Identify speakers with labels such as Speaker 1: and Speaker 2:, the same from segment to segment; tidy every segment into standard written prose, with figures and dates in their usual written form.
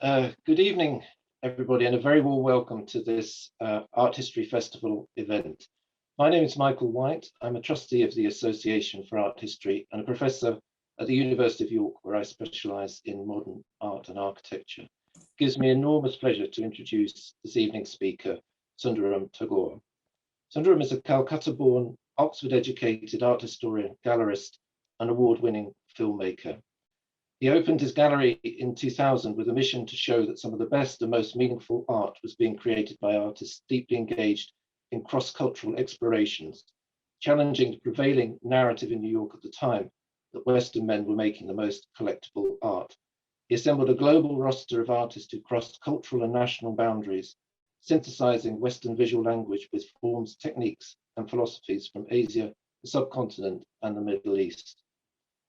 Speaker 1: Good evening, everybody, and a very warm welcome to this Art History Festival event. My name is Michael White. I'm a trustee of the Association for Art History and a professor at the University of York, where I specialise in modern art and architecture. It gives me enormous pleasure to introduce this evening's speaker, Sundaram Tagore. Sundaram is a Calcutta-born Oxford-educated art historian, gallerist, and award-winning filmmaker. He opened his gallery in 2000 with a mission to show that some of the best and most meaningful art was being created by artists deeply engaged in cross-cultural explorations, challenging the prevailing narrative in New York at the time that Western men were making the most collectible art. He assembled a global roster of artists who crossed cultural and national boundaries, synthesizing Western visual language with forms, techniques, and philosophies from Asia, the subcontinent, and the Middle East.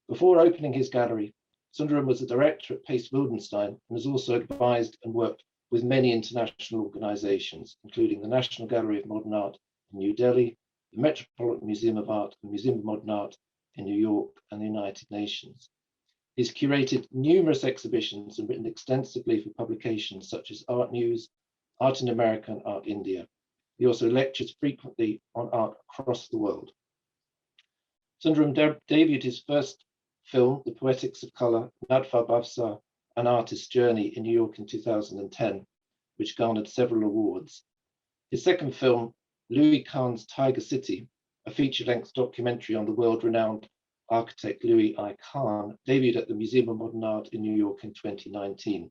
Speaker 1: Before opening his gallery, Sundaram was a director at Pace Wildenstein and has also advised and worked with many international organizations, including the National Gallery of Modern Art in New Delhi, the Metropolitan Museum of Art, and Museum of Modern Art in New York, and the United Nations. He's curated numerous exhibitions and written extensively for publications such as Art News, Art in America, and Art India. He also lectures frequently on art across the world. Sundaram debuted his first film, The Poetics of Color, Nadfa Bhavsa, An Artist's Journey in New York in 2010, which garnered several awards. His second film, Louis Kahn's Tiger City, a feature-length documentary on the world-renowned architect Louis Kahn, debuted at the Museum of Modern Art in New York in 2019.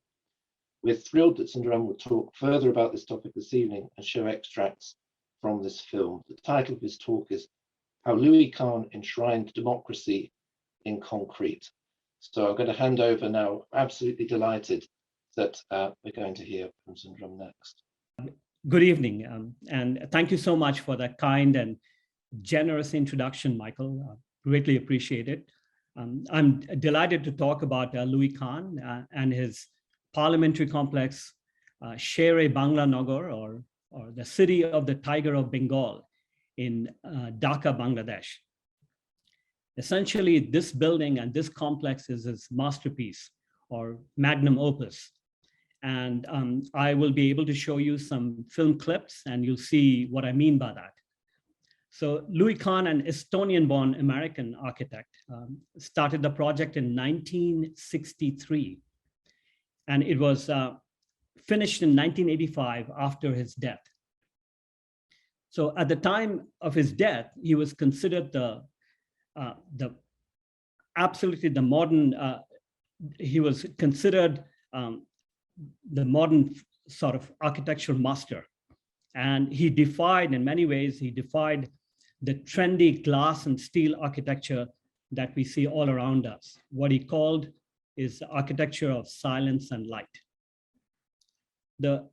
Speaker 1: We're thrilled that Sundaram will talk further about this topic this evening and show extracts from this film. The title of his talk is How Louis Kahn Enshrined Democracy in Concrete. So I'm going to hand over now. Absolutely delighted that we're going to hear from Sundaram next.
Speaker 2: Good evening, and thank you so much for that kind and generous introduction, Michael. Greatly appreciate it. I'm delighted to talk about Louis Kahn and his parliamentary complex, Sher-e-Bangla Nagar, or the city of the Tiger of Bengal in Dhaka, Bangladesh. Essentially, this building and this complex is his masterpiece or magnum opus. And I will be able to show you some film clips and you'll see what I mean by that. So Louis Kahn, an Estonian-born American architect, started the project in 1963. And it was finished in 1985 after his death. So at the time of his death, he was considered he was considered the modern sort of architectural master. And he defied, in many ways, he defied the trendy glass and steel architecture that we see all around us. What he called is the architecture of silence and light. The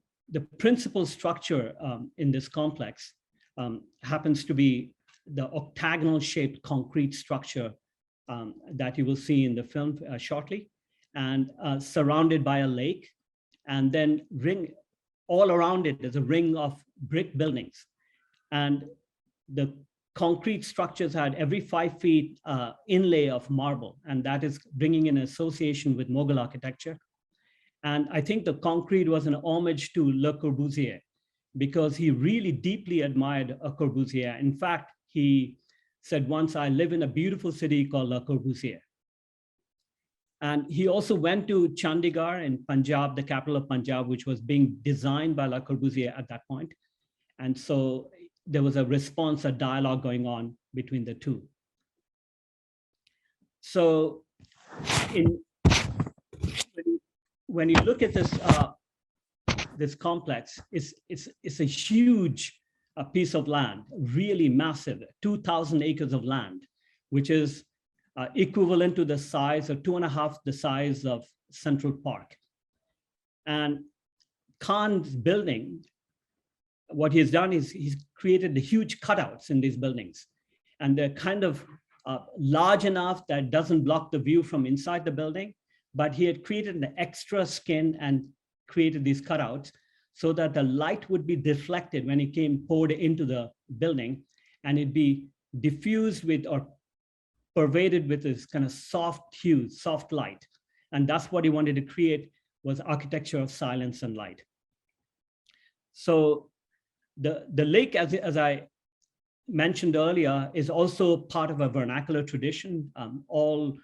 Speaker 2: principal structure in this complex happens to be the octagonal shaped concrete structure that you will see in the film shortly, and surrounded by a lake, and then all around it is a ring of brick buildings. And the concrete structures had every 5 feet inlay of marble, and that is bringing in association with Mughal architecture. And I think the concrete was an homage to Le Corbusier, because he really deeply admired Le Corbusier. In fact, he said once, I live in a beautiful city called Le Corbusier. And he also went to Chandigarh in Punjab, the capital of Punjab, which was being designed by Le Corbusier at that point. And so there was a response, a dialogue going on between the two. So when you look at this, this complex, it's a huge piece of land, really massive, 2,000 acres of land, which is equivalent to the size of 2.5 the size of Central Park. And Kahn's building, what he's done is he's created the huge cutouts in these buildings. And they're kind of large enough that doesn't block the view from inside the building, but he had created an extra skin and created these cutouts so that the light would be deflected when it poured into the building, and it'd be diffused with or pervaded with this kind of soft hue, soft light. And that's what he wanted to create was architecture of silence and light. So the lake, as I mentioned earlier, is also part of a vernacular tradition. All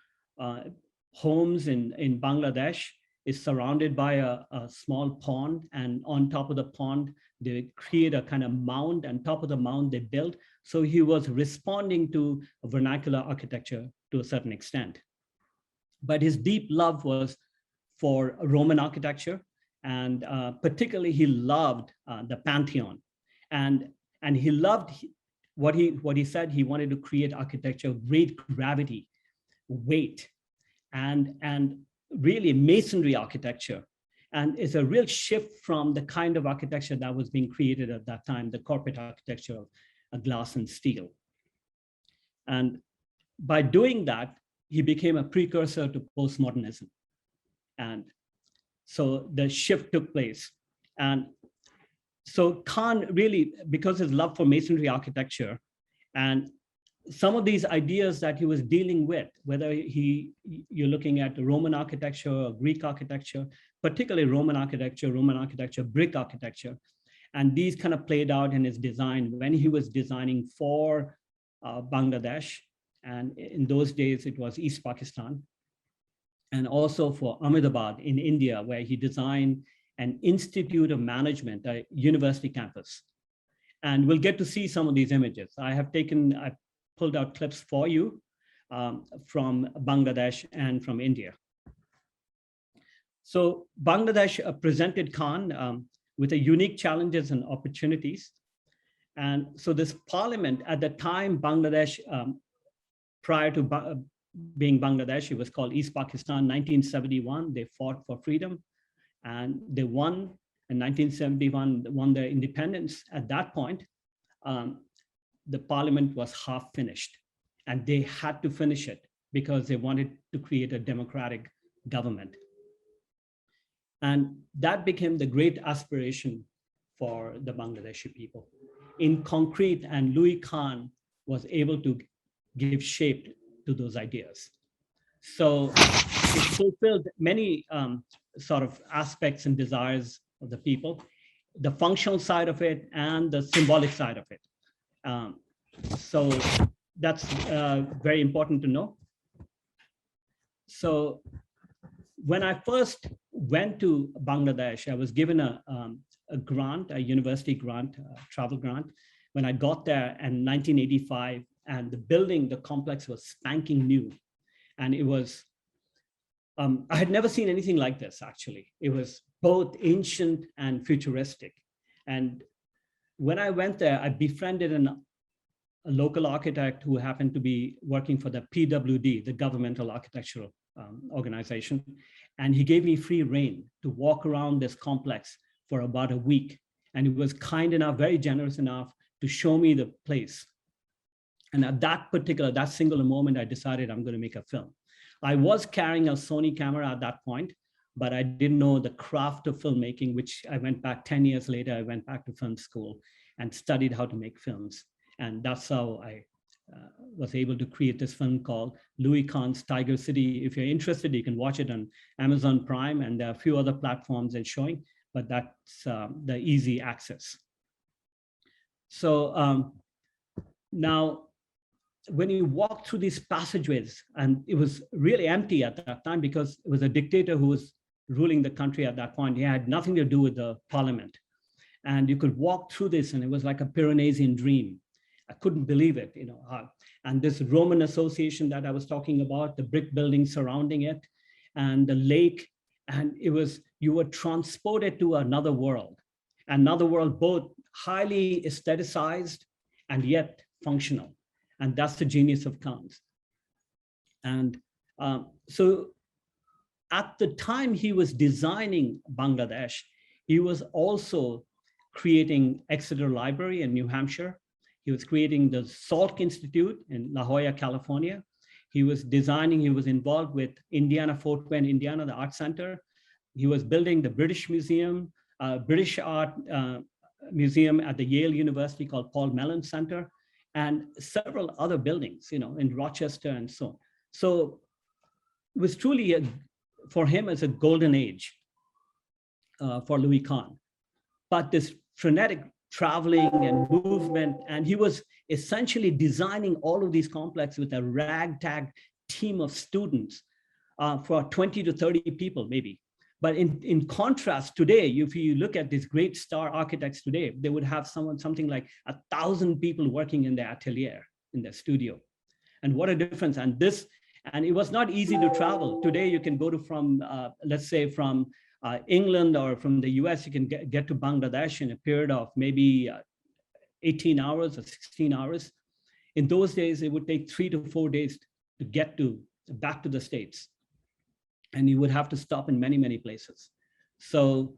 Speaker 2: homes in Bangladesh is surrounded by a small pond, and on top of the pond, they create a kind of mound, and top of the mound they build. So he was responding to a vernacular architecture to a certain extent. But his deep love was for Roman architecture, and particularly he loved the Pantheon. And he loved what he said. He wanted to create architecture of great gravity, weight, and really masonry architecture. And it's a real shift from the kind of architecture that was being created at that time, the corporate architecture of glass and steel. And by doing that, he became a precursor to postmodernism. And so the shift took place. And so Kahn really, because his love for masonry architecture and some of these ideas that he was dealing with, whether you're looking at Roman architecture or Greek architecture, particularly Roman architecture, brick architecture, and these kind of played out in his design when he was designing for Bangladesh, and in those days it was East Pakistan, and also for Ahmedabad in India, where he designed an Institute of Management, a university campus. And we'll get to see some of these images. I pulled out clips for you from Bangladesh and from India. So Bangladesh presented Kahn with a unique challenges and opportunities. And so this parliament at the time, Bangladesh, prior to being Bangladesh, it was called East Pakistan, 1971, they fought for freedom and they won in 1971, won their independence. At that point, the parliament was half finished and they had to finish it because they wanted to create a democratic government. And that became the great aspiration for the Bangladeshi people in concrete, and Louis Kahn was able to give shape to those ideas. So it fulfilled many sort of aspects and desires of the people, the functional side of it and the symbolic side of it. So that's very important to know. So when I first went to Bangladesh, I was given a grant, a university grant, a travel grant, when I got there in 1985, and the building, the complex was spanking new. And it was, I had never seen anything like this, actually. It was both ancient and futuristic. And when I went there, I befriended a local architect who happened to be working for the PWD, the governmental architectural organization. And he gave me free rein to walk around this complex for about a week. And he was kind enough, very generous enough to show me the place. And at that singular moment, I decided I'm going to make a film. I was carrying a Sony camera at that point, but I didn't know the craft of filmmaking, which I went back 10 years later, I went back to film school and studied how to make films. And that's how I was able to create this film called Louis Kahn's Tiger City. If you're interested, you can watch it on Amazon Prime, and there are a few other platforms it's showing, but that's the easy access. So now, when you walk through these passageways, and it was really empty at that time because it was a dictator who was ruling the country at that point. He had nothing to do with the parliament. And you could walk through this and it was like a Piranesian dream. I couldn't believe it, you know. And this Roman association that I was talking about, the brick buildings surrounding it, and the lake, and it was, you were transported to another world both highly aestheticized and yet functional. And that's the genius of Kahns. And so at the time he was designing Bangladesh, he was also creating Exeter Library in New Hampshire. He was creating the Salk Institute in La Jolla, California. He was involved with Indiana, Fort Wayne, Indiana, the Art Center. He was building the British Museum, British Art Museum at the Yale University called Paul Mellon Center, and several other buildings, you know, in Rochester and so on. So it was truly, for him, as a golden age. for Louis Kahn. But this frenetic traveling and movement, and he was essentially designing all of these complexes with a ragtag team of students for 20 to 30 people, maybe. But in contrast, today, if you look at these great star architects today, they would have something like 1,000 people working in their atelier, in their studio. And what a difference. And it was not easy to travel. Today, you can go to let's say from England or from the US, you can get to Bangladesh in a period of maybe 18 hours or 16 hours. In those days, it would take 3 to 4 days to get back to the States. And you would have to stop in many, many places. So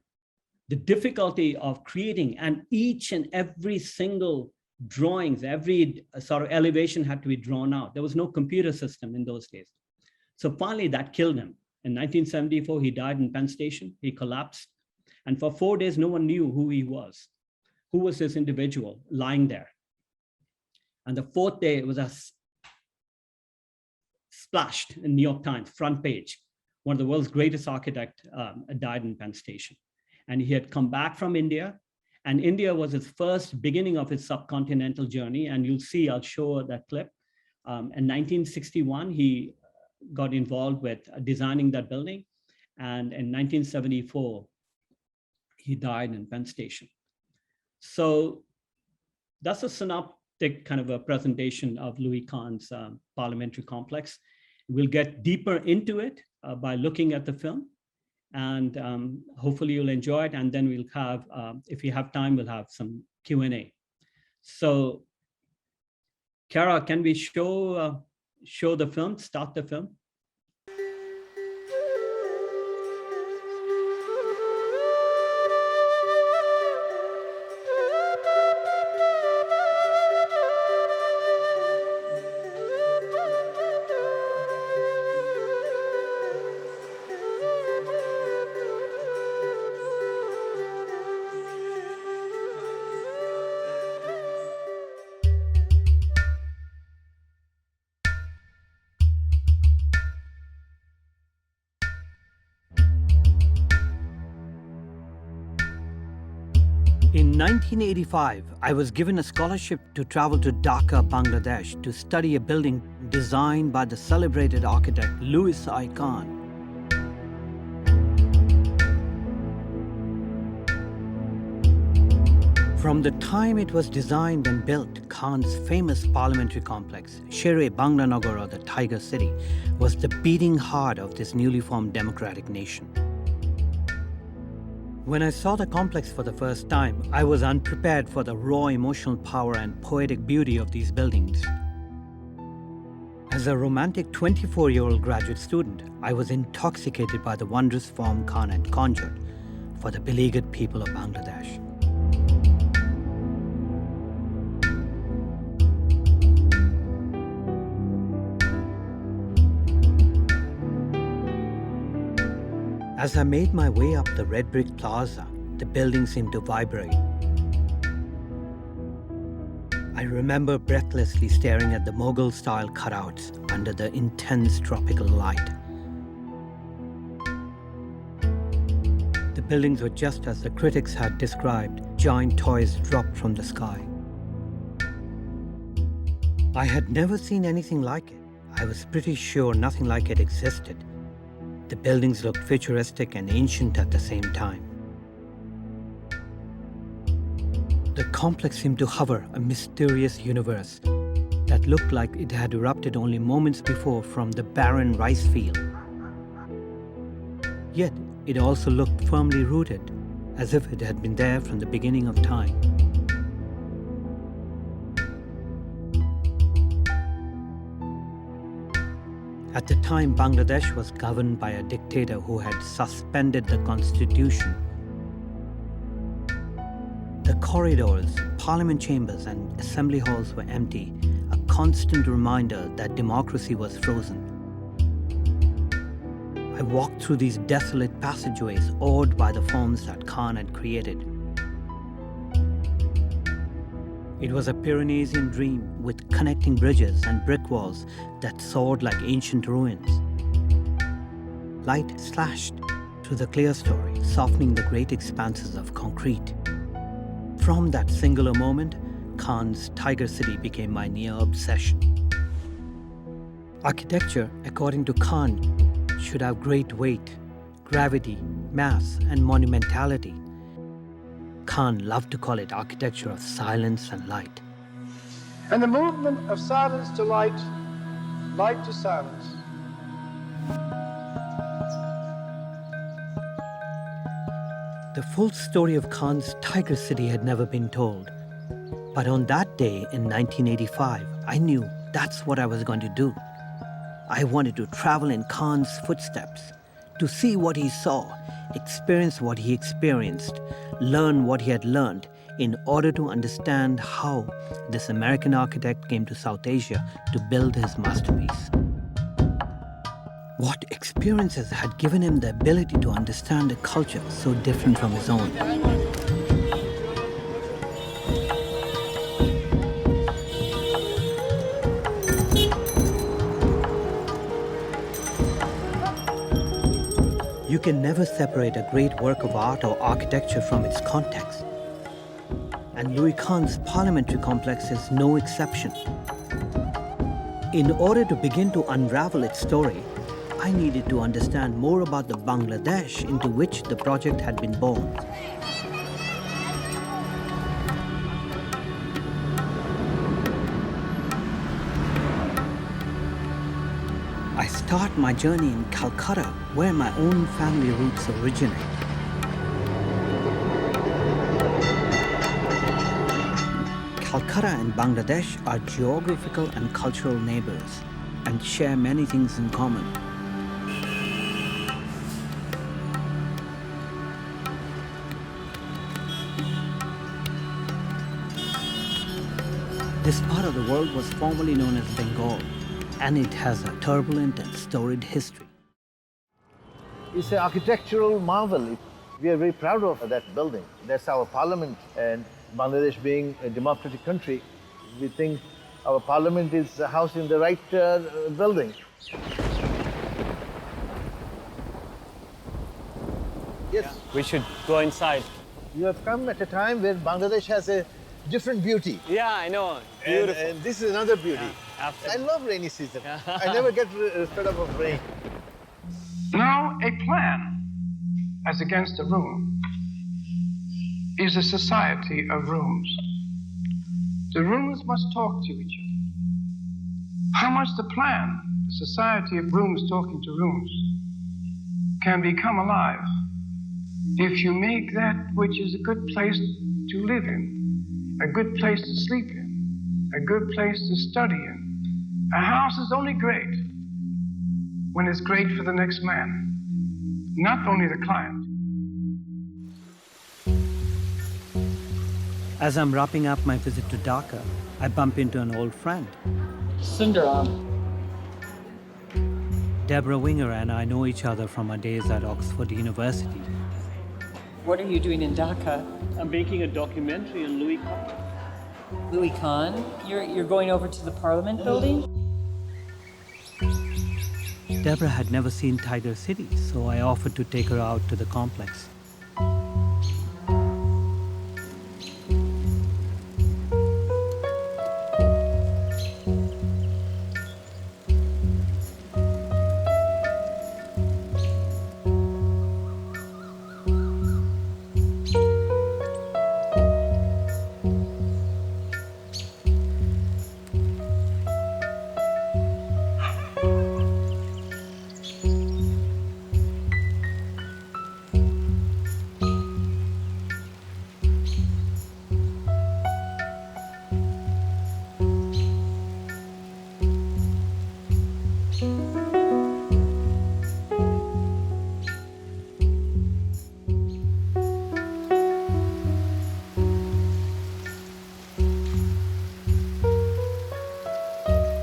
Speaker 2: the difficulty of creating, and each and every single drawings, every sort of elevation had to be drawn out. There was no computer system in those days. So finally that killed him. In 1974, he died in Penn Station. He collapsed. And for 4 days, no one knew who he was. Who was this individual lying there? And the 4th day, it was splashed in New York Times, front page. One of the world's greatest architects died in Penn Station. And he had come back from India. And India was his first beginning of his subcontinental journey. And you'll see, I'll show that clip. In 1961, he got involved with designing that building. And in 1974, he died in Penn Station. So that's a synoptic kind of a presentation of Louis Kahn's parliamentary complex. We'll get deeper into it by looking at the film, and hopefully you'll enjoy it. And then we'll have, if we have time, we'll have some Q&A. So Kara, can we show the film, start the film?
Speaker 3: In 1985, I was given a scholarship to travel to Dhaka, Bangladesh, to study a building designed by the celebrated architect Louis Kahn. From the time it was designed and built, Kahn's famous parliamentary complex, Sher-e-Bangla Nagar, or the Tiger City, was the beating heart of this newly formed democratic nation. When I saw the complex for the first time, I was unprepared for the raw emotional power and poetic beauty of these buildings. As a romantic 24-year-old graduate student, I was intoxicated by the wondrous form Kahn had conjured for the beleaguered people of Bangladesh. As I made my way up the red brick plaza, the building seemed to vibrate. I remember breathlessly staring at the Mughal-style cutouts under the intense tropical light. The buildings were just as the critics had described, giant toys dropped from the sky. I had never seen anything like it. I was pretty sure nothing like it existed. The buildings looked futuristic and ancient at the same time. The complex seemed to hover a mysterious universe that looked like it had erupted only moments before from the barren rice field. Yet it also looked firmly rooted, as if it had been there from the beginning of time. At the time, Bangladesh was governed by a dictator who had suspended the constitution. The corridors, parliament chambers, and assembly halls were empty, a constant reminder that democracy was frozen. I walked through these desolate passageways, awed by the forms that Kahn had created. It was a Pyrenean dream with connecting bridges and brick walls that soared like ancient ruins. Light slashed through the clear story, softening the great expanses of concrete. From that singular moment, Kahn's Tiger City became my near obsession. Architecture, according to Kahn, should have great weight, gravity, mass, and monumentality. Kahn loved to call it architecture of silence and light.
Speaker 4: And the movement of silence to light, light to silence.
Speaker 3: The full story of Kahn's Tiger City had never been told. But on that day in 1985, I knew that's what I was going to do. I wanted to travel in Kahn's footsteps, to see what he saw, experience what he experienced, learn what he had learned, in order to understand how this American architect came to South Asia to build his masterpiece. What experiences had given him the ability to understand a culture so different from his own? You can never separate a great work of art or architecture from its context. And Louis Kahn's Parliamentary complex is no exception. In order to begin to unravel its story, I needed to understand more about the Bangladesh into which the project had been born. I start my journey in Calcutta, where my own family roots originate. Calcutta and Bangladesh are geographical and cultural neighbors and share many things in common. This part of the world was formerly known as Bengal, and it has a turbulent and storied history.
Speaker 5: It's an architectural marvel. We are very proud of that building. That's our parliament, and Bangladesh being a democratic country, we think our parliament is housed in the right building. Yes.
Speaker 6: We should go inside.
Speaker 5: You have come at a time where Bangladesh has a different beauty.
Speaker 6: Yeah, I know. Beautiful.
Speaker 5: And this is another beauty.
Speaker 6: Yeah,
Speaker 5: I love rainy season. I never get fed up of rain.
Speaker 4: Now, a plan as against a room is a society of rooms. The rooms must talk to each other. How much the plan, the society of rooms talking to rooms, can become alive if you make that which is a good place to live in, a good place to sleep in, a good place to study in. A house is only great when it's great for the next man, not only the client.
Speaker 3: As I'm wrapping up my visit to Dhaka, I bump into an old friend.
Speaker 7: Sundaram.
Speaker 3: Deborah Winger and I know each other from our days at Oxford University.
Speaker 7: What are you doing in Dhaka?
Speaker 2: I'm making a documentary on Louis Kahn.
Speaker 7: Louis Kahn? You're going over to the Parliament building?
Speaker 3: Deborah had never seen Tiger City, so I offered to take her out to the complex.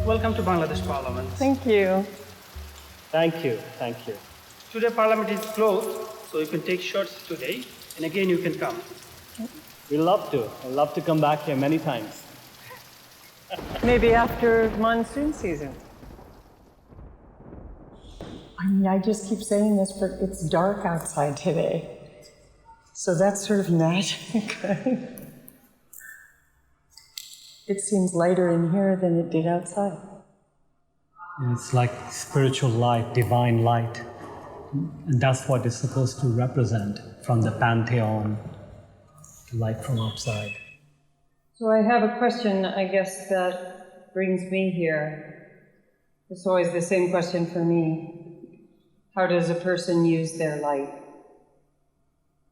Speaker 8: Welcome to Bangladesh Parliament.
Speaker 7: Thank you.
Speaker 2: Thank you, thank you.
Speaker 8: Today Parliament is closed, so you can take shots today, and again you can come.
Speaker 2: We love to. I'd love to come back here many times.
Speaker 7: Maybe after monsoon season.
Speaker 9: I mean, I just keep saying this, but it's dark outside today. So that's sort of magic. It seems lighter in here than it did outside.
Speaker 2: It's like spiritual light, divine light. And that's what it's supposed to represent from the pantheon, light from outside.
Speaker 10: So I have a question, I guess, that brings me here. It's always the same question for me. How does a person use their light?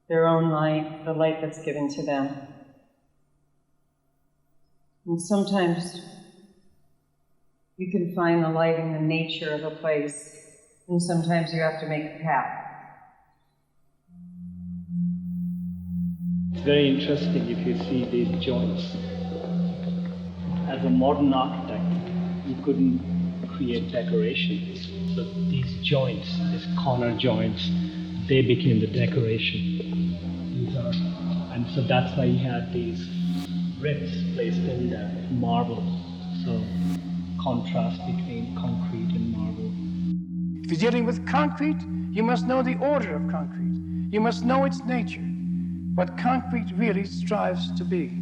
Speaker 10: Their own light, the light that's given to them. And sometimes you can find the light in the nature of a place, and sometimes you have to make a path.
Speaker 2: It's very interesting if you see these joints. As a modern architect, you couldn't create decoration. So these joints, these corner joints, they became the decoration. And so that's why he had these ribs placed in the marble. So contrast between concrete and marble.
Speaker 4: If you're dealing with concrete, you must know the order of concrete. You must know its nature, what concrete really strives to be.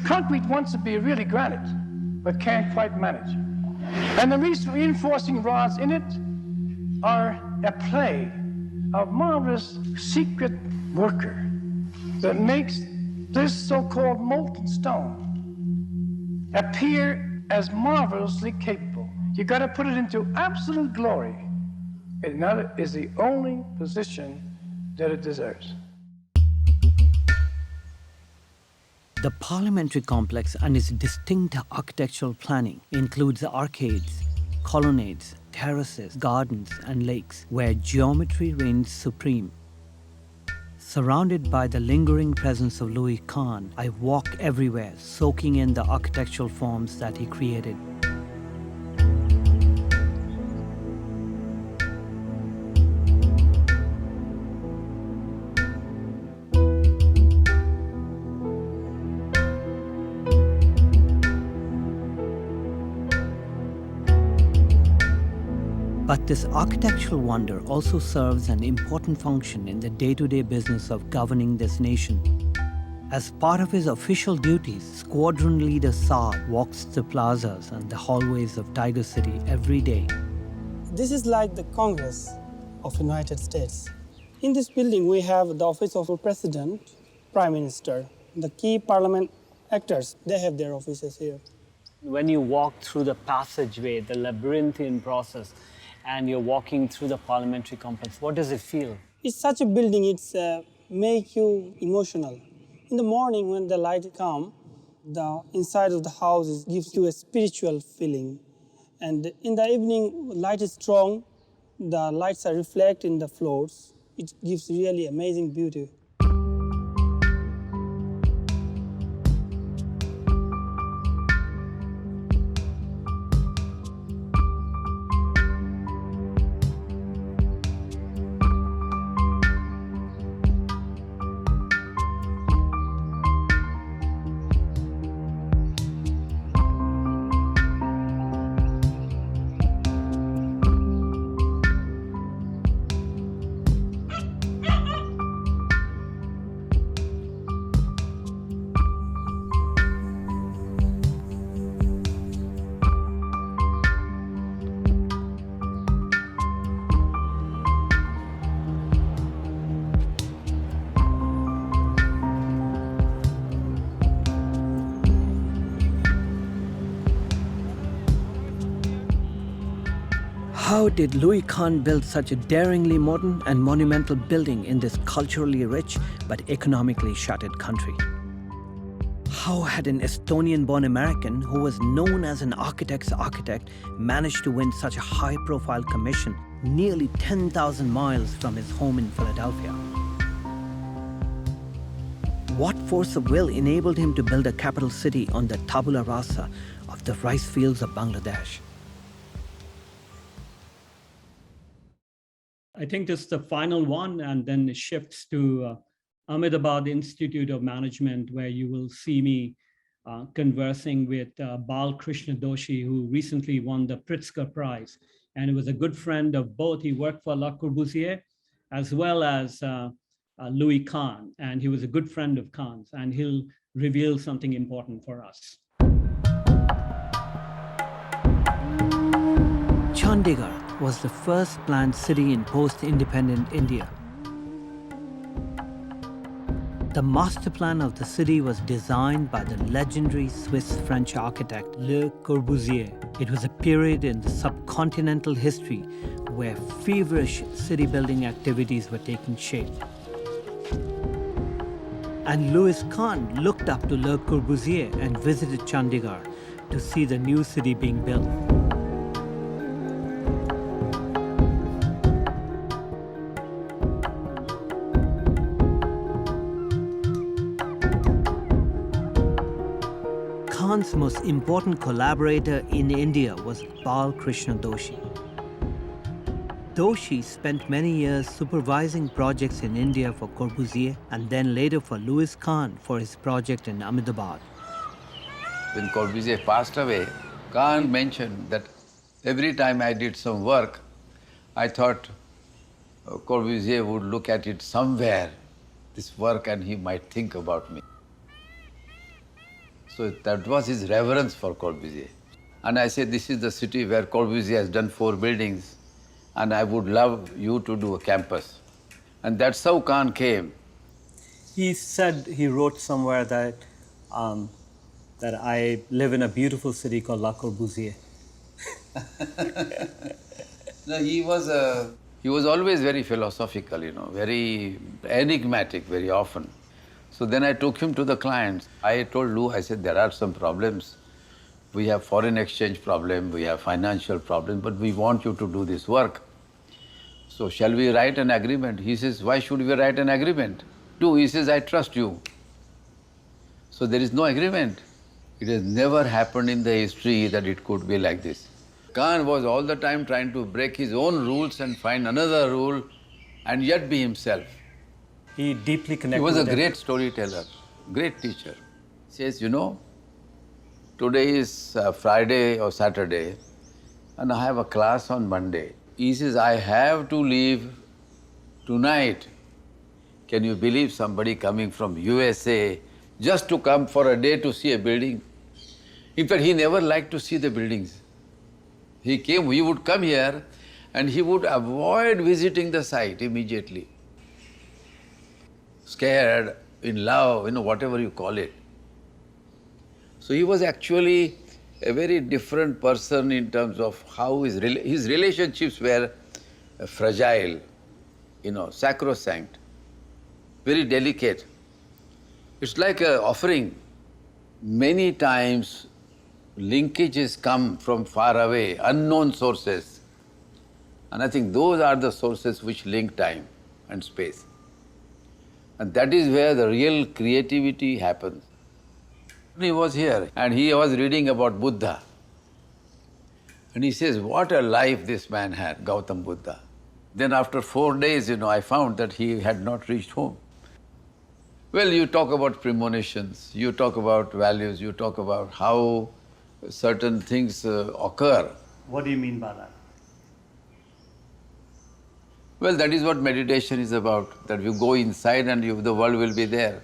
Speaker 4: Concrete wants to be really granite, but can't quite manage. And the reinforcing rods in it are a play of marvelous secret worker that makes this so-called molten stone appear as marvelously capable. You got to put it into absolute glory. And that is the only position that it deserves.
Speaker 3: The Parliamentary complex and its distinct architectural planning includes arcades, colonnades, terraces, gardens, and lakes where geometry reigns supreme. Surrounded by the lingering presence of Louis Kahn, I walk everywhere, soaking in the architectural forms that he created. But this architectural wonder also serves an important function in the day-to-day business of governing this nation. As part of his official duties, Squadron Leader Saad walks the plazas and the hallways of Tiger City every day.
Speaker 8: This is like the Congress of the United States. In this building, we have the office of the President, Prime Minister. The key parliament actors, they have their offices here.
Speaker 6: When you walk through the passageway, the labyrinthine process, and you're walking through the parliamentary complex, what does it feel?
Speaker 8: It's such a building, it's make you emotional. In the morning when the light comes, the inside of the house gives you a spiritual feeling. And in the evening, light is strong, the lights are reflect in the floors. It gives really amazing beauty.
Speaker 3: How did Louis Kahn build such a daringly modern and monumental building in this culturally rich but economically shattered country? How had an Estonian-born American who was known as an architect's architect managed to win such a high-profile commission nearly 10,000 miles from his home in Philadelphia? What force of will enabled him to build a capital city on the tabula rasa of the rice fields of Bangladesh?
Speaker 2: I think this is the final one, and then it shifts to Ahmedabad Institute of Management, where you will see me conversing with Bal Krishna Doshi, who recently won the Pritzker Prize and he was a good friend of both. He worked for Le Corbusier as well as Louis Kahn, and he was a good friend of Kahn's, and he'll reveal something important for us.
Speaker 3: Chandigarh was the first planned city in post-independent India. The master plan of the city was designed by the legendary Swiss-French architect Le Corbusier. It was a period in the subcontinental history where feverish city-building activities were taking shape. And Louis Kahn looked up to Le Corbusier and visited Chandigarh to see the new city being built. Kahn's most important collaborator in India was Bal Krishna Doshi. Doshi spent many years supervising projects in India for Corbusier and then later for Louis Kahn for his project in Ahmedabad.
Speaker 11: When Corbusier passed away, Kahn mentioned that every time I did some work, I thought Corbusier would look at it somewhere, this work, and he might think about me. So that was his reverence for Corbusier. And I said, this is the city where Corbusier has done 4 buildings, and I would love you to do a campus. And that's how Kahn came.
Speaker 6: He said, he wrote somewhere that, that I live in a beautiful city called Le Corbusier.
Speaker 11: No, he was always very philosophical, you know, very enigmatic very often. So then I took him to the clients. I told Lou, I said, there are some problems. We have foreign exchange problem, we have financial problem, but we want you to do this work. So shall we write an agreement? He says, why should we write an agreement? Do, he says, I trust you. So there is no agreement. It has never happened in the history that it could be like this. Kahn was all the time trying to break his own rules and find another rule and yet be himself.
Speaker 6: He deeply connected.
Speaker 11: He was a great storyteller, great teacher. He says, you know, today is Friday or Saturday, and I have a class on Monday. He says, I have to leave tonight. Can you believe somebody coming from USA just to come for a day to see a building? In fact, he never liked to see the buildings. He would come here and he would avoid visiting the site immediately. Scared, in love, you know, whatever you call it. So he was actually a very different person in terms of how his relationships were fragile, you know, sacrosanct, very delicate. It's like an offering. Many times linkages come from far away, unknown sources. And I think those are the sources which link time and space. And that is where the real creativity happens. He was here and he was reading about Buddha. And he says, what a life this man had, Gautam Buddha. Then after 4 days, you know, I found that he had not reached home. Well, you talk about premonitions, you talk about values, you talk about how certain things occur.
Speaker 6: What do you mean by that?
Speaker 11: Well, that is what meditation is about, that you go inside and the world will be there.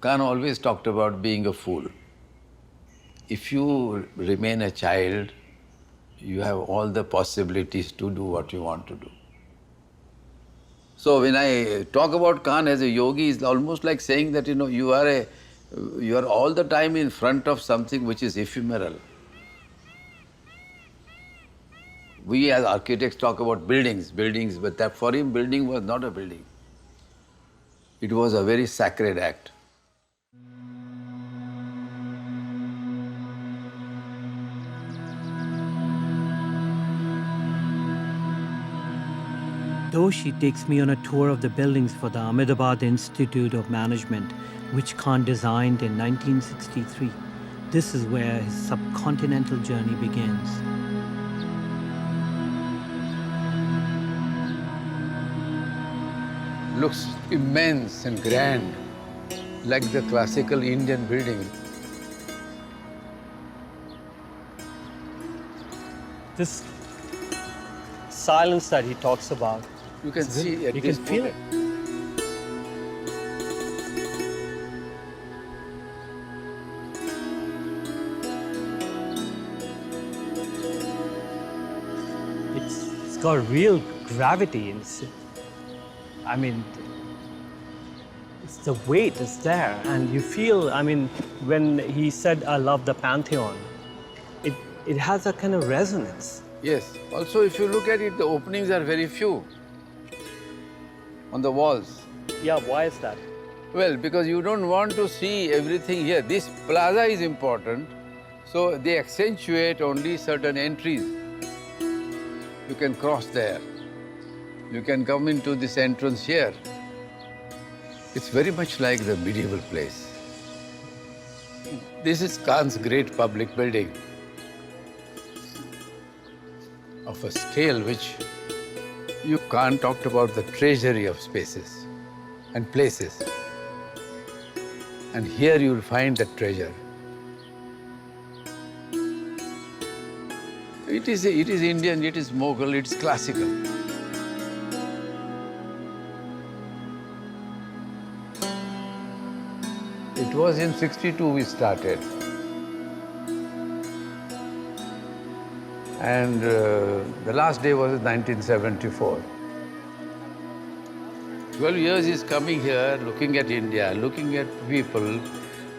Speaker 11: Kahn always talked about being a fool. If you remain a child, you have all the possibilities to do what you want to do. So when I talk about Kahn as a yogi, it's almost like saying that, you know, you are all the time in front of something which is ephemeral. We as architects talk about buildings, but that for him, building was not a building. It was a very sacred act.
Speaker 3: Doshi takes me on a tour of the buildings for the Ahmedabad Institute of Management, which Kahn designed in 1963. This is where his subcontinental journey begins.
Speaker 11: Looks immense and grand, like the classical Indian building.
Speaker 6: This silence that he talks about.
Speaker 11: You can see at
Speaker 6: you
Speaker 11: this
Speaker 6: can feel
Speaker 11: moment.
Speaker 6: it. It's got real gravity. I mean, it's the weight is there, and you feel. I mean, when he said, "I love the Pantheon," it has a kind of resonance.
Speaker 11: Yes. Also, if you look at it, the openings are very few on the walls.
Speaker 6: Yeah, why is that?
Speaker 11: Well, because you don't want to see everything here. This plaza is important, so they accentuate only certain entries. You can cross there. You can come into this entrance here. It's very much like the medieval place. This is Kahn's great public building of a scale which you can't talk about, the treasury of spaces and places. And here you'll find that treasure. It is Indian, it is Mughal, it's classical. It was in '62 we started. And the last day was 1974. 12 years is coming here, looking at India, looking at people,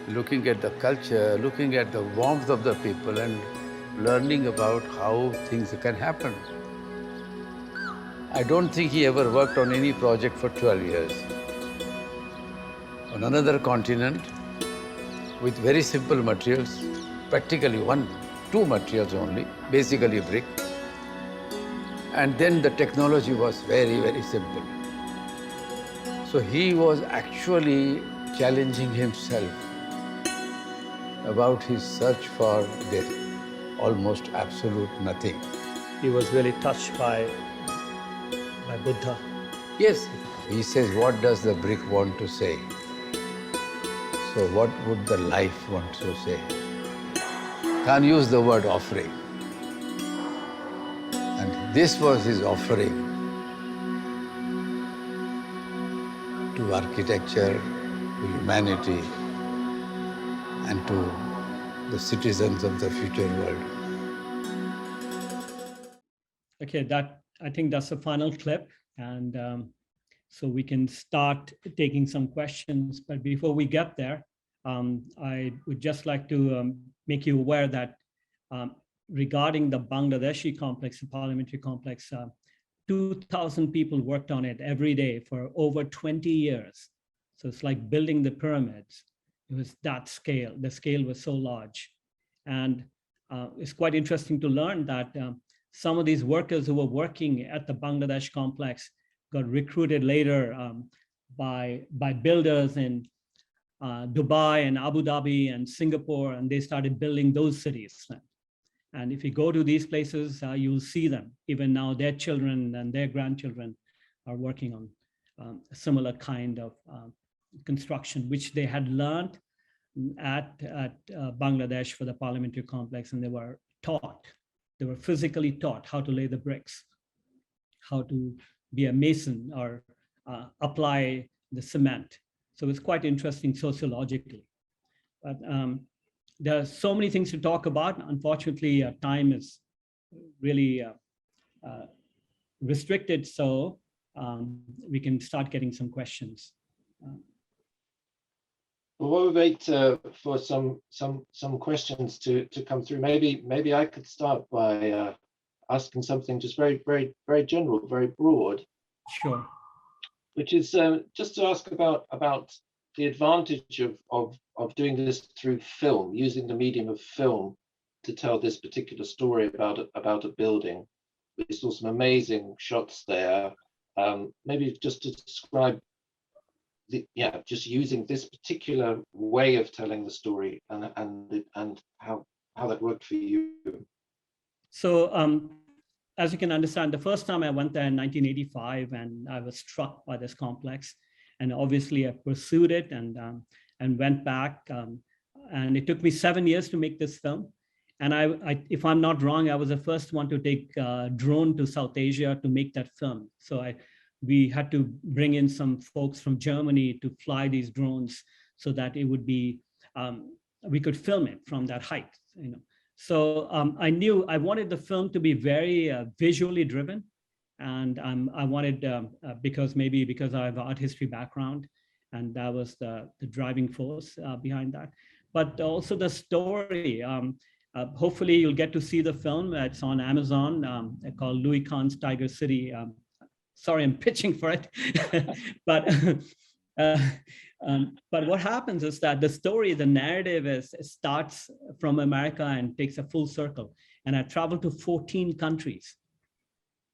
Speaker 11: looking at the culture, looking at the warmth of the people and learning about how things can happen. I don't think he ever worked on any project for 12 years. On another continent, with very simple materials, practically two materials only, basically brick. And then the technology was very, very simple. So he was actually challenging himself about his search for the almost absolute nothing.
Speaker 6: He was really touched by Buddha.
Speaker 11: Yes, he says, what does the brick want to say? So what would the life want to say? Kahn used the word offering. And this was his offering to architecture, to humanity, and to the citizens of the future world.
Speaker 2: Okay, I think that's the final clip. And so we can start taking some questions. But before we get there, I would just like to make you aware that regarding the Bangladeshi complex, the parliamentary complex, 2,000 people worked on it every day for over 20 years. So it's like building the pyramids. It was that scale. The scale was so large. And it's quite interesting to learn that some of these workers who were working at the Bangladesh complex got recruited later by builders in Dubai and Abu Dhabi and Singapore, and they started building those cities. And if you go to these places, you'll see them. Even now, their children and their grandchildren are working on a similar kind of construction, which they had learned at Bangladesh for the parliamentary complex, and they were physically taught how to lay the bricks, how to be a mason or apply the cement. So it's quite interesting sociologically. But there are so many things to talk about. Unfortunately, time is really restricted, so we can start getting some questions.
Speaker 1: Well, while we wait for some questions to come through, maybe I could start by asking something just very general, very broad.
Speaker 2: Sure.
Speaker 1: Which is just to ask about the advantage of doing this through film, using the medium of film to tell this particular story about a building. We saw some amazing shots there. Maybe just to describe just using this particular way of telling the story and how that worked for you.
Speaker 2: So as you can understand, the first time I went there in 1985, and I was struck by this complex, and obviously I pursued it and went back, and it took me 7 years to make this film. And if I'm not wrong, I was the first one to take a drone to South Asia to make that film. So we had to bring in some folks from Germany to fly these drones so that it would be, we could film it from that height, you know. So I knew I wanted the film to be very visually driven. And I wanted, because I have an art history background, and that was the driving force behind that. But also the story. Hopefully you'll get to see the film. It's on Amazon, called Louis Kahn's Tiger City. Sorry, I'm pitching for it. But what happens is that the story, the narrative starts from America and takes a full circle. And I traveled to 14 countries.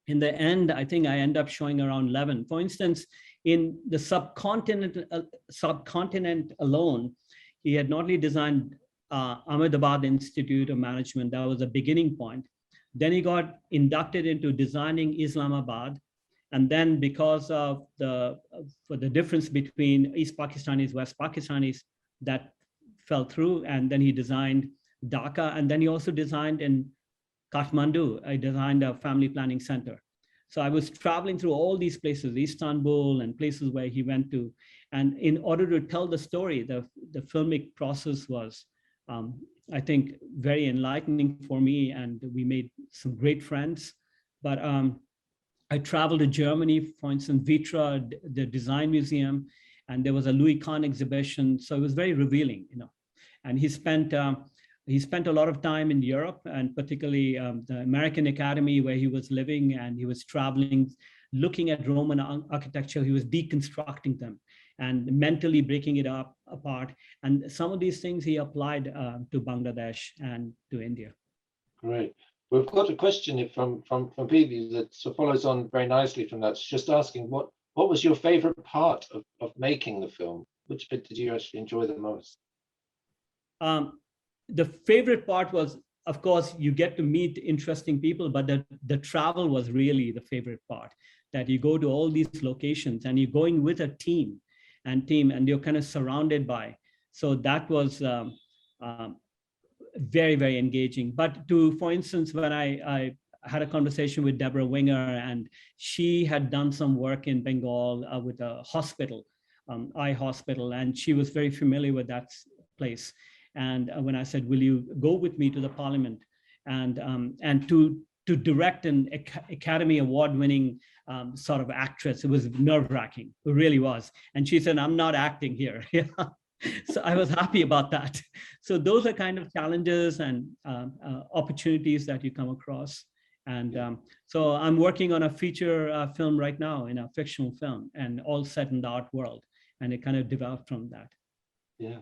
Speaker 2: In the end, I think I end up showing around 11. For instance, in the subcontinent alone, he had not only designed Ahmedabad Institute of Management. That was a beginning point. Then he got inducted into designing Islamabad. And then because of for the difference between East Pakistanis, West Pakistanis, that fell through. And then he designed Dhaka. And then he also designed in Kathmandu. I designed a family planning center. So I was traveling through all these places, Istanbul and places where he went to. And in order to tell the story, the filmic process was, I think, very enlightening for me. And we made some great friends. But I traveled to Germany, for instance, Vitra, the design museum, and there was a Louis Kahn exhibition. So it was very revealing, you know. And he spent a lot of time in Europe, and particularly the American Academy where he was living, and he was traveling, looking at Roman architecture. He was deconstructing them and mentally breaking it apart. And some of these things he applied to Bangladesh and to India.
Speaker 1: Great. We've got a question here from Bibi that sort of follows on very nicely from that. It's just asking, what was your favorite part of making the film? Which bit did you actually enjoy the most?
Speaker 2: The favorite part was, of course, you get to meet interesting people, but the travel was really the favorite part, that you go to all these locations and you're going with a team and you're kind of surrounded by. So that was very, very engaging. But for instance, when I had a conversation with Deborah Winger, and she had done some work in Bengal with a hospital, eye hospital, and she was very familiar with that place. And when I said, will you go with me to the Parliament and to direct an Academy Award-winning sort of actress, it was nerve-wracking. It really was. And she said, I'm not acting here. So I was happy about that. So those are kind of challenges and opportunities that you come across. And so I'm working on a feature film right now, in a fictional film, and all set in the art world. And it kind of developed from that.
Speaker 1: Yeah.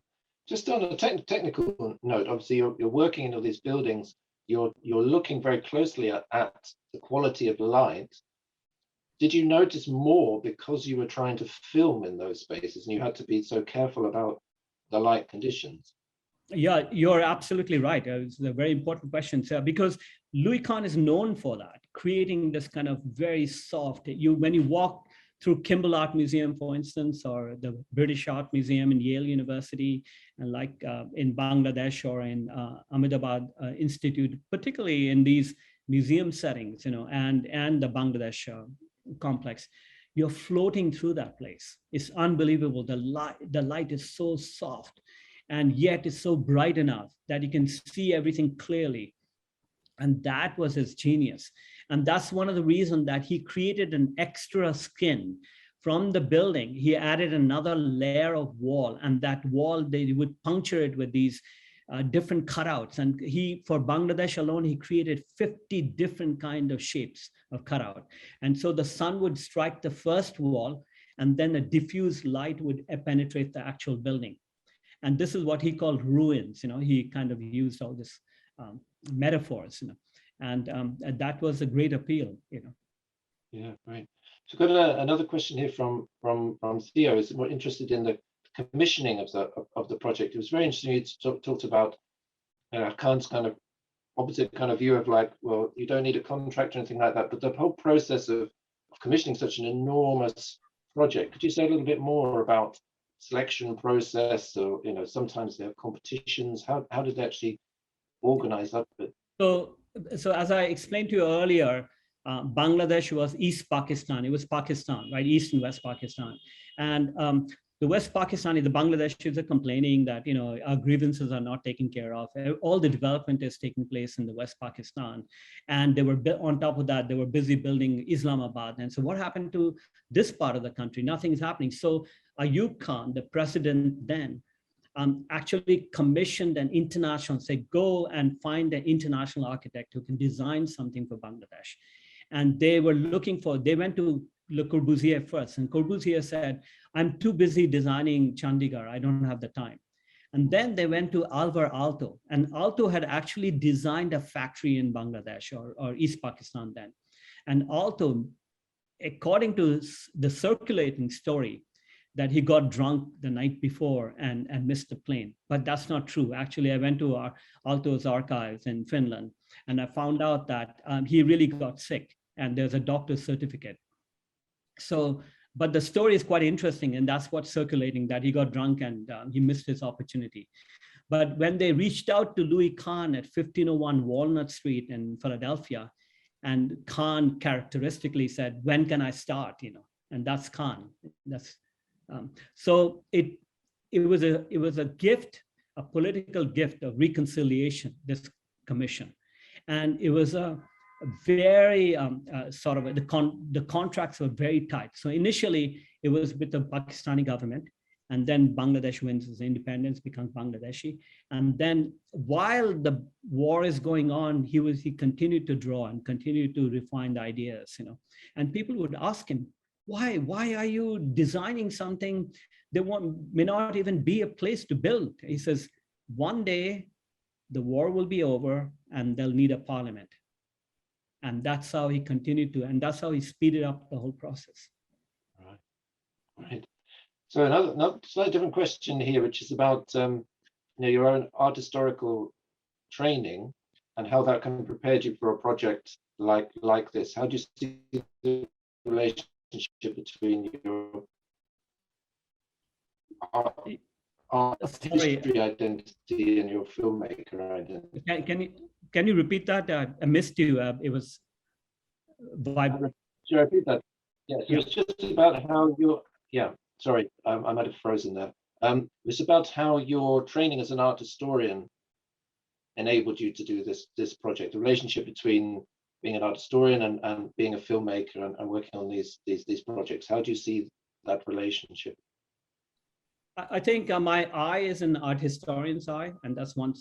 Speaker 1: Just on a technical note, obviously you're working in all these buildings, you're looking very closely at the quality of light. Did you notice more because you were trying to film in those spaces and you had to be so careful about the light conditions?
Speaker 2: Yeah, you're absolutely right. It's a very important question, sir, because Louis Kahn is known for that, creating this kind of very soft, when you walk through Kimball Art Museum, for instance, or the British Art Museum in Yale University, and like in Bangladesh or in Ahmedabad Institute, particularly in these museum settings, you know, and the Bangladesh complex, you're floating through that place. It's unbelievable. The light is so soft, and yet it's so bright enough that you can see everything clearly. And that was his genius. And that's one of the reasons that he created an extra skin from the building. He added another layer of wall, and that wall, they would puncture it with these different cutouts. And for Bangladesh alone, he created 50 different kind of shapes of cutout. And so the sun would strike the first wall, and then a diffuse light would penetrate the actual building. And this is what he called ruins. You know, he kind of used all this metaphors, you know, and that was a great appeal, you know.
Speaker 1: Yeah, right. So got another question here from Theo. Is more interested in the commissioning of the project. It was very interesting. You talked about Kahn's kind of opposite kind of view of like, well, you don't need a contract or anything like that, but the whole process of commissioning such an enormous project. Could you say a little bit more about selection process, or sometimes there are competitions? How did they actually organize that bit?
Speaker 2: So as I explained to you earlier, Bangladesh was East Pakistan. It was Pakistan, right? East and West Pakistan. And the West Pakistani, the Bangladeshis are complaining that, you know, our grievances are not taken care of. All the development is taking place in the West Pakistan. And they were, on top of that, they were busy building Islamabad. And so what happened to this part of the country? Nothing's happening. So Ayub Khan, the president then, actually commissioned an international, say, go and find an international architect who can design something for Bangladesh. And they were looking for, they went to Le Corbusier first, and Corbusier said, I'm too busy designing Chandigarh, I don't have the time. And then they went to Alvar Aalto, and Aalto had actually designed a factory in Bangladesh or East Pakistan then. And Aalto, according to the circulating story, that he got drunk the night before and missed the plane. But that's not true. Actually, I went to our Aalto's archives in Finland, and I found out that he really got sick, and there's a doctor's certificate. So, but the story is quite interesting, and that's what's circulating, that he got drunk and he missed his opportunity. But when they reached out to Louis Kahn at 1501 Walnut Street in Philadelphia, and Kahn characteristically said, when can I start, you know? And that's Kahn. That's so it was a gift, a political gift of reconciliation, this commission. And it was a very sort of, the contracts were very tight. So initially it was with the Pakistani government, and then Bangladesh wins its independence, becomes Bangladeshi. And then while the war is going on, he continued to draw and continued to refine the ideas, you know. And people would ask him, why are you designing something that may not even be a place to build? He says, one day the war will be over and they'll need a parliament. And that's how he continued to, and that's how he speeded up the whole process.
Speaker 1: Right. So another slightly different question here, which is about you know, your own art historical training and how that can prepare you for a project like this. How do you see the relationship between your art history identity and your filmmaker identity?
Speaker 2: Can you repeat that? I missed you. It was vibrant.
Speaker 1: Should I repeat that? Yes, yeah. It's just about how you're, yeah, sorry, I might have frozen there. It's about how your training as an art historian enabled you to do this project, the relationship between being an art historian and being a filmmaker and working on these projects. How do you see that relationship?
Speaker 2: I think my eye is an art historian's eye, and that's one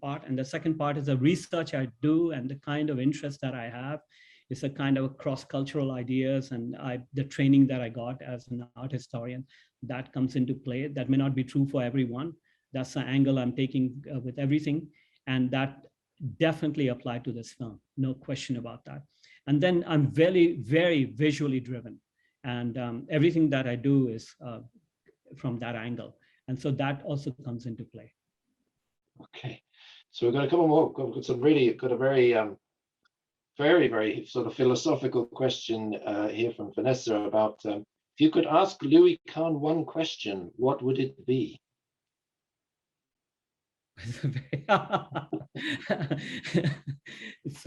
Speaker 2: part. And the second part is the research I do and the kind of interest that I have. It's a kind of cross-cultural ideas, and the training that I got as an art historian, that comes into play. That may not be true for everyone. That's the angle I'm taking with everything. And that definitely applied to this film, no question about that. And then I'm very, very visually driven, and everything that I do is from that angle, and so that also comes into play.
Speaker 1: Okay, so we've got a couple more. Got a very, very sort of philosophical question here from Vanessa about if you could ask Louis Kahn one question, what would it be?
Speaker 2: It's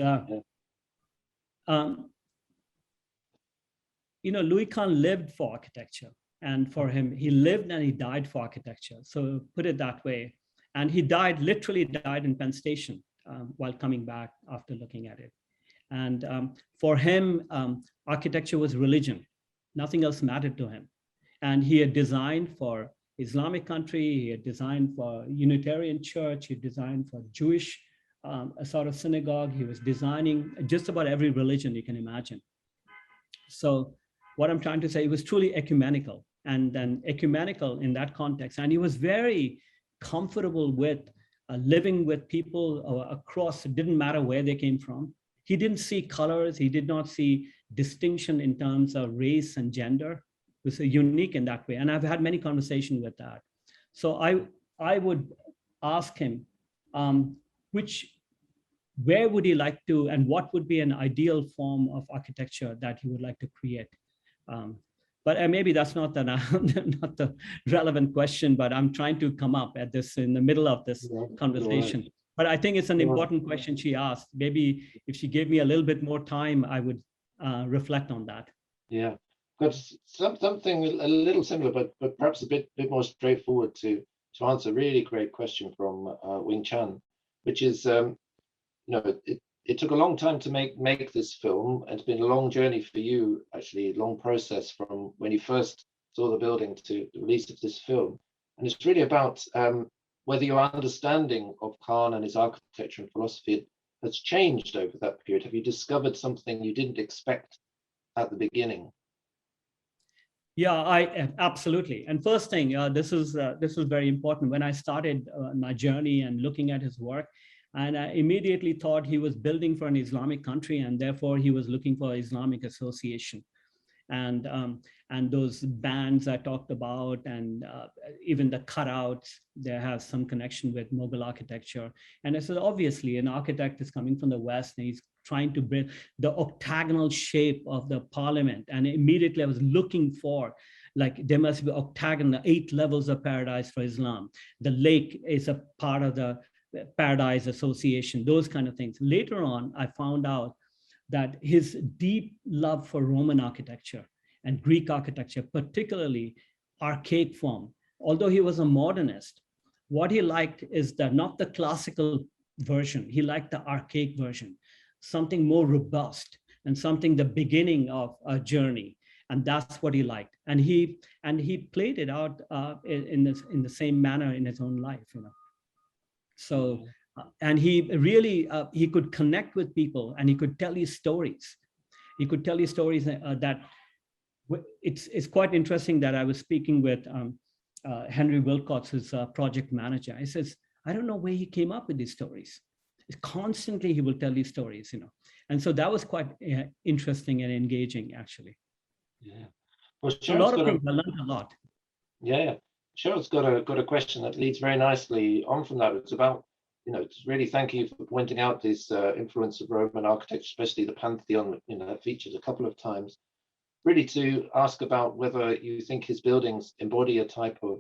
Speaker 2: you know, Louis Kahn lived for architecture, and for him, he lived and he died for architecture. So put it that way. And he literally died in Penn Station while coming back after looking at it. And for him, architecture was religion. Nothing else mattered to him. And he had designed for Islamic country, he had designed for Unitarian church, he designed for Jewish a sort of synagogue, he was designing just about every religion you can imagine. So what I'm trying to say, it was truly ecumenical, and then ecumenical in that context. And he was very comfortable with living with people across, it didn't matter where they came from. He didn't see colors, he did not see distinction in terms of race and gender. It was unique in that way. And I've had many conversations with that. So I would ask him, where would he like to, and what would be an ideal form of architecture that he would like to create? But maybe that's not the relevant question, but I'm trying to come up at this in the middle of this conversation. But I think it's an important question she asked. Maybe if she gave me a little bit more time, I would reflect on that.
Speaker 1: Yeah, got something a little similar, but perhaps a bit more straightforward to answer. Really great question from Wing Chan, which is, it took a long time to make this film. It's been a long journey for you, actually, a long process from when you first saw the building to the release of this film. And it's really about whether your understanding of Kahn and his architecture and philosophy has changed over that period. Have you discovered something you didn't expect at the beginning?
Speaker 2: Yeah, I absolutely. And first thing, this was very important. When I started my journey and looking at his work, and I immediately thought he was building for an Islamic country, and therefore he was looking for Islamic association. And those bands I talked about, and even the cutouts, they have some connection with Mughal architecture. And I said, obviously, an architect is coming from the West, and he's trying to bring the octagonal shape of the parliament. And immediately I was looking for, like, there must be octagonal, 8 levels of paradise for Islam. The lake is a part of the Paradise Association, those kind of things. Later on, I found out that his deep love for Roman architecture and Greek architecture, particularly archaic form, although he was a modernist, what he liked is not the classical version. He liked the archaic version, something more robust and something the beginning of a journey. And that's what he liked. And he played it out in the same manner in his own life, So, and he really, he could connect with people, and he could tell you stories. He could tell you stories that it's quite interesting that I was speaking with Henry Wilcox, his project manager. I says, I don't know where he came up with these stories. Constantly, he will tell you stories, And so that was quite interesting and engaging, actually.
Speaker 1: Yeah. Well,
Speaker 2: a lot of things, I learned a lot.
Speaker 1: Yeah. Cheryl's got a question that leads very nicely on from that. It's about, really thank you for pointing out this influence of Roman architecture, especially the Pantheon, that features a couple of times. Really to ask about whether you think his buildings embody a type of,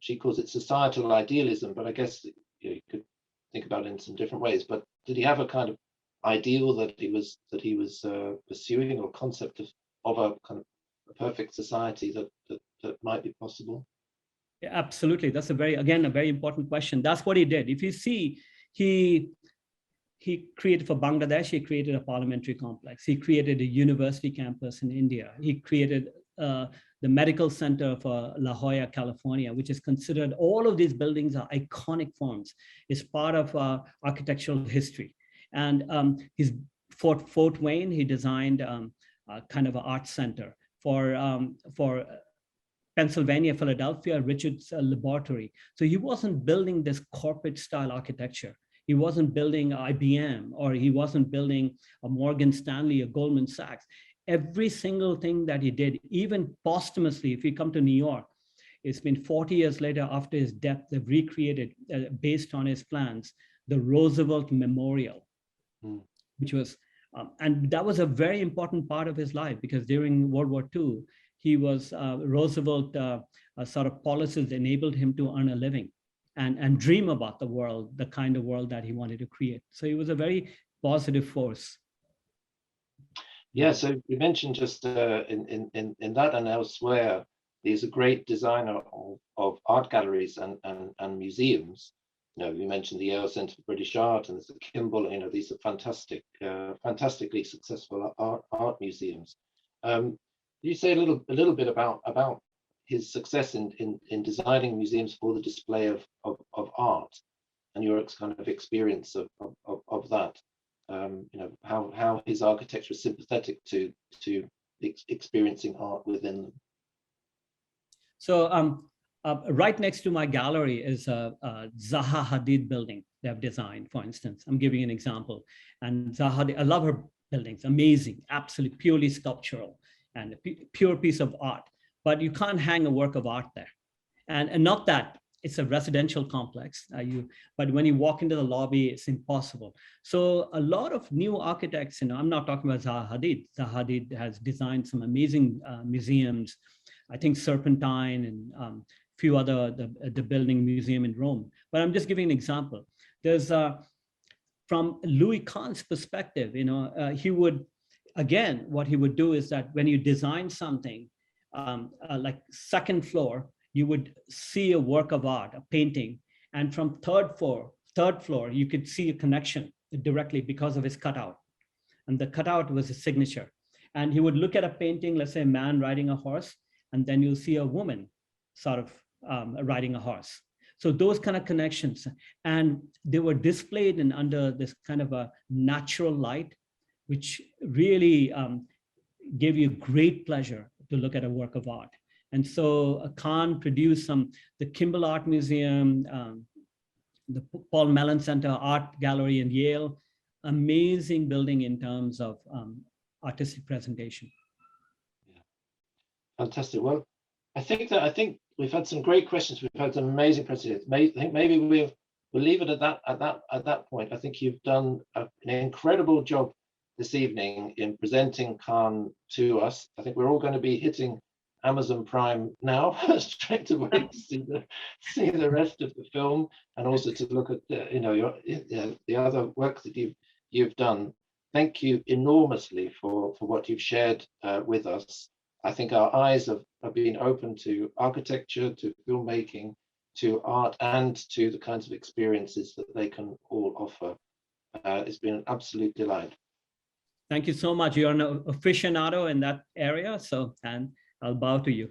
Speaker 1: she calls it societal idealism, but I guess you could think about it in some different ways. But did he have a kind of ideal that he was pursuing, or concept of a kind of a perfect society that might be possible?
Speaker 2: Yeah, absolutely. That's a very important question. That's what he did. If you see, he created for Bangladesh, he created a parliamentary complex. He created a university campus in India. He created the medical center for La Jolla, California, which is considered, all of these buildings are iconic forms. It's part of architectural history. And his Fort Wayne, he designed kind of an art center. For Pennsylvania, Philadelphia, Richard's laboratory. So he wasn't building this corporate style architecture. He wasn't building IBM, or he wasn't building a Morgan Stanley or Goldman Sachs. Every single thing that he did, even posthumously, if you come to New York, it's been 40 years later after his death, they've recreated, based on his plans, the Roosevelt Memorial, which was, and that was a very important part of his life, because during World War II, he was, Roosevelt sort of policies enabled him to earn a living and dream about the world, the kind of world that he wanted to create. So he was a very positive force.
Speaker 1: Yeah, so you mentioned just in that and elsewhere, he's a great designer of art galleries and museums. You mentioned the Yale Center for British Art, and there's the Kimball. These are fantastic, fantastically successful art museums. You say a little bit about his success in designing museums for the display of art, and your kind of experience of that. How his architecture is sympathetic to experiencing art within them.
Speaker 2: So right next to my gallery is a Zaha Hadid building they have designed, for instance. I'm giving an example. And Zaha Hadid, I love her buildings, amazing, absolutely purely sculptural and a pure piece of art. But you can't hang a work of art there. And not that, it's a residential complex, but when you walk into the lobby, it's impossible. So a lot of new architects, I'm not talking about Zaha Hadid. Zaha Hadid has designed some amazing museums. I think Serpentine and a few other, the building museum in Rome. But I'm just giving an example. There's from Louis Kahn's perspective, he would, again, what he would do is that when you design something, like second floor, you would see a work of art, a painting, and from third floor, you could see a connection directly because of his cutout. And the cutout was his signature. And he would look at a painting, let's say a man riding a horse, and then you'll see a woman sort of riding a horse. So those kind of connections, and they were displayed in under this kind of a natural light, which really gave you great pleasure to look at a work of art. And so Kahn produced the Kimball Art Museum, the Paul Mellon Center Art Gallery in Yale, amazing building in terms of artistic presentation.
Speaker 1: Yeah. Fantastic. Well, I think we've had some great questions. We've had some amazing presentations. I think maybe we'll leave it at that point. I think you've done an incredible job this evening in presenting Kahn to us. I think we're all going to be hitting Amazon Prime now straight away to see the rest of the film, and also to look at the other work that you've done. Thank you enormously for what you've shared with us. I think our eyes have been open to architecture, to filmmaking, to art, and to the kinds of experiences that they can all offer. It's been an absolute delight.
Speaker 2: Thank you so much. You're an aficionado in that area, and I'll bow to you.